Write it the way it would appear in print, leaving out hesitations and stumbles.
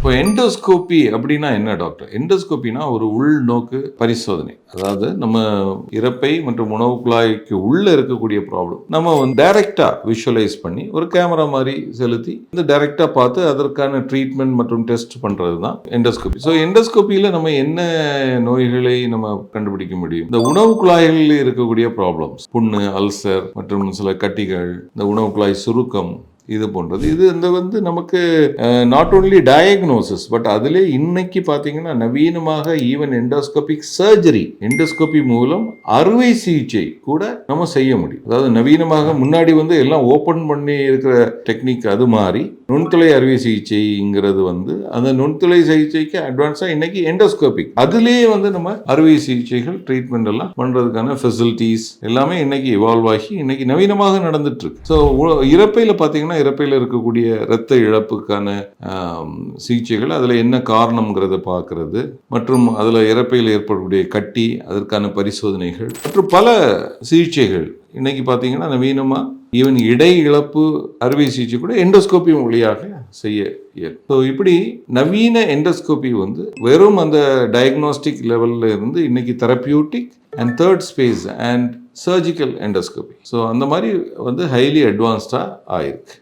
இப்போ எண்டோஸ்கோபி அப்படின்னா என்ன டாக்டர்? எண்டோஸ்கோபினா ஒரு உள்நோக்கு பரிசோதனை. அதாவது நம்ம இரைப்பை மற்றும் உணவு குழாய்க்கு உள்ள இருக்கக்கூடிய ப்ராப்ளம் நம்ம டைரக்டா விஷுவலைஸ் பண்ணி ஒரு கேமரா மாதிரி செலுத்தி டைரக்டா பார்த்து அதற்கான ட்ரீட்மெண்ட் மற்றும் டெஸ்ட் பண்றது தான் எண்டோஸ்கோபி. ஸோ எண்டோஸ்கோபியில் நம்ம என்ன நோய்களை நம்ம கண்டுபிடிக்க முடியும்? இந்த உணவு குழாய்களில் இருக்கக்கூடிய ப்ராப்ளம்ஸ், புண்ணு, அல்சர் மற்றும் சில கட்டிகள், இந்த உணவு குழாய் சுருக்கம், இது போன்றது. இது நமக்கு நாட் ஓன்லி டயக்னோசிஸ், பட் அதிலே இன்னைக்கு பார்த்தீங்கன்னா நவீனமாக ஈவன் எண்டோஸ்கோபிக் சர்ஜரி, எண்டோஸ்கோபி மூலம் அறுவை சிகிச்சை கூட நம்ம செய்ய முடியும். அதாவது நவீனமாக முன்னாடி எல்லாம் ஓப்பன் பண்ணி இருக்கிற டெக்னிக், அது மாதிரி நுண்துளை அறுவை சிகிச்சைங்கிறது அந்த நுண்துளை சிகிச்சைக்கு அட்வான்ஸாக இன்னைக்கு எண்டோஸ்கோபிக், அதுலேயே நம்ம அறுவை சிகிச்சைகள் ட்ரீட்மெண்ட் எல்லாம் பண்றதுக்கான ஃபெசிலிட்டிஸ் எல்லாமே இன்னைக்கு இவால்வ் ஆகி இன்னைக்கு நவீனமாக நடந்துட்டு இருக்கு. ஸோ இறப்பையில் பார்த்தீங்கன்னா இறப்பையில் இருக்கக்கூடிய இரத்த இழப்புக்கான சிகிச்சைகள், அதில் என்ன காரணம்ங்கிறத பார்க்கறது மற்றும் அதில் இறப்பையில் ஏற்படக்கூடிய கட்டி, அதற்கான பரிசோதனைகள் மற்றும் பல சிகிச்சைகள் இன்னைக்கு பார்த்தீங்கன்னா நவீனமாக ஈவன் இடை இழப்பு அறுவை சிகிச்சை கூட எண்டோஸ்கோபி வழியாக செய்ய இயலும். ஸோ இப்படி நவீன எண்டோஸ்கோபி வெறும் அந்த டயக்னோஸ்டிக் லெவலில் இருந்து இன்னைக்கு therapeutic and third space and surgical endoscopy, so அந்த மாதிரி ஹைலி அட்வான்ஸ்டாக ஆயிருக்கு.